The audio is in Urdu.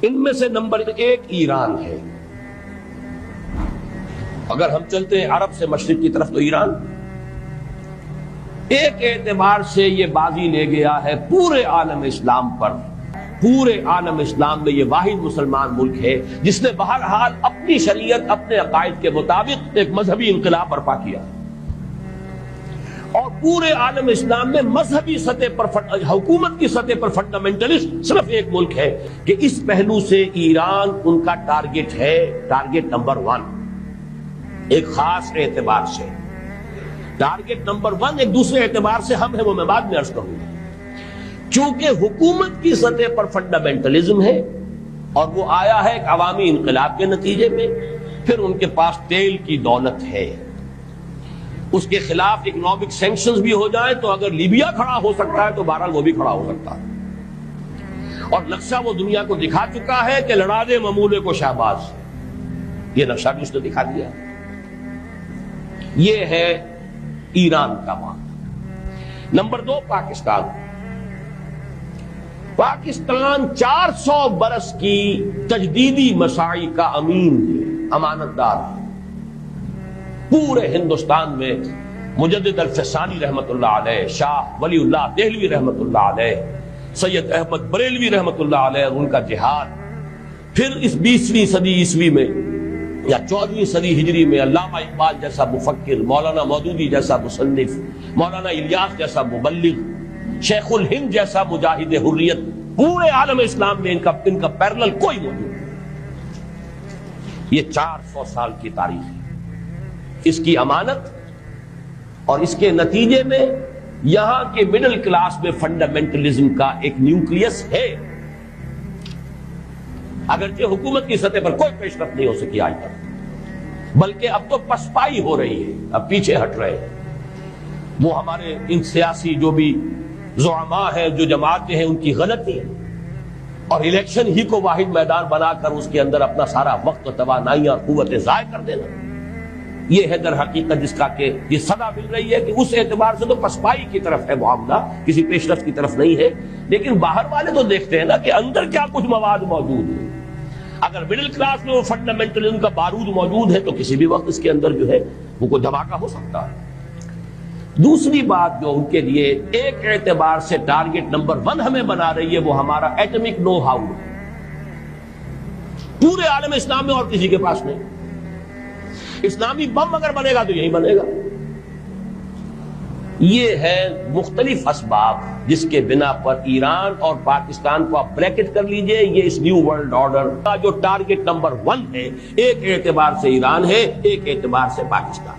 ان میں سے نمبر 1 ایران ہے. اگر ہم چلتے ہیں عرب سے مشرق کی طرف تو ایران ایک اعتبار سے یہ بازی لے گیا ہے پورے عالم اسلام پر. پورے عالم اسلام میں یہ واحد مسلمان ملک ہے جس نے بہرحال اپنی شریعت اپنے عقائد کے مطابق ایک مذہبی انقلاب برپا کیا. اور پورے عالم اسلام میں مذہبی سطح پر حکومت کی سطح پر فنڈامنٹلسٹ صرف ایک ملک ہے کہ اس پہلو سے ایران ان کا ٹارگٹ ہے، ٹارگٹ نمبر 1 ایک خاص اعتبار سے. ٹارگٹ نمبر 1 ایک دوسرے اعتبار سے ہم ہیں، وہ میں بعد میں عرض کروں گا. چونکہ حکومت کی سطح پر فنڈامنٹلزم ہے اور وہ آیا ہے ایک عوامی انقلاب کے نتیجے میں، پھر ان کے پاس تیل کی دولت ہے، اس کے خلاف اکنامک سینکشنز بھی ہو جائیں تو اگر لیبیا کھڑا ہو سکتا ہے تو بہرحال وہ بھی کھڑا ہو سکتا ہے. اور نقشہ وہ دنیا کو دکھا چکا ہے کہ لڑا دے ممولے کو شہباز، یہ نقشہ بھی اس نے دکھا دیا. یہ ہے ایران کا معاملہ. نمبر 2 پاکستان. پاکستان 400 برس کی تجدیدی مساعی کا امین ہے، امانت دار. پورے ہندوستان میں مجدد الفسانی رحمت اللہ علیہ، شاہ ولی اللہ دہلوی رحمت اللہ علیہ، سید احمد بریلوی رحمت اللہ علیہ، ان کا جہاد. پھر اس 20ویں صدی عیسوی میں یا 14ویں صدی ہجری میں علامہ اقبال جیسا مفکر، مولانا مودودی جیسا مصنف، مولانا الیاس جیسا مبلغ، شیخ الہند جیسا مجاہد حریت، پورے عالم اسلام میں ان کا پیرلل کوئی موجود نہیں. یہ 400 سال کی تاریخ ہے. اس کی امانت اور اس کے نتیجے میں یہاں کے مڈل کلاس میں فنڈامنٹلزم کا ایک نیوکلیس ہے. اگرچہ حکومت کی سطح پر کوئی پیش رفت نہیں ہو سکی آج تک، بلکہ اب تو پسپائی ہو رہی ہے، اب پیچھے ہٹ رہے ہیں. وہ ہمارے ان سیاسی جو بھی زعماء ہیں، جو جماعتیں ہیں، ان کی غلطی ہے اور الیکشن ہی کو واحد میدان بنا کر اس کے اندر اپنا سارا وقت و توانائیاں اور قوتیں ضائع کر دینا. یہ ہے در حقیقت جس کا کہ یہ صدا مل رہی ہے کہ اس اعتبار سے تو پسپائی کی طرف ہے معاملہ، کسی پیش رفت کی طرف نہیں ہے. لیکن باہر والے تو دیکھتے ہیں نا کہ اندر کیا کچھ مواد موجود ہے. اگر مڈل کلاس میں وہ فنڈامنٹلزم کا بارود موجود ہے تو کسی بھی وقت اس کے اندر جو ہے وہ کوئی دھماکہ ہو سکتا ہے. دوسری بات جو ان کے لیے ایک اعتبار سے ٹارگٹ نمبر 1 ہمیں بنا رہی ہے وہ ہمارا ایٹمک نو ہاؤ. پورے عالم اسلام میں اور کسی کے پاس نہیں. اسلامی بم اگر بنے گا تو یہی بنے گا. یہ ہے مختلف اسباب جس کے بنا پر ایران اور پاکستان کو آپ بریکٹ کر لیجئے. یہ اس نیو ورلڈ آرڈر کا جو ٹارگٹ نمبر 1 ہے، ایک اعتبار سے ایران ہے، ایک اعتبار سے پاکستان.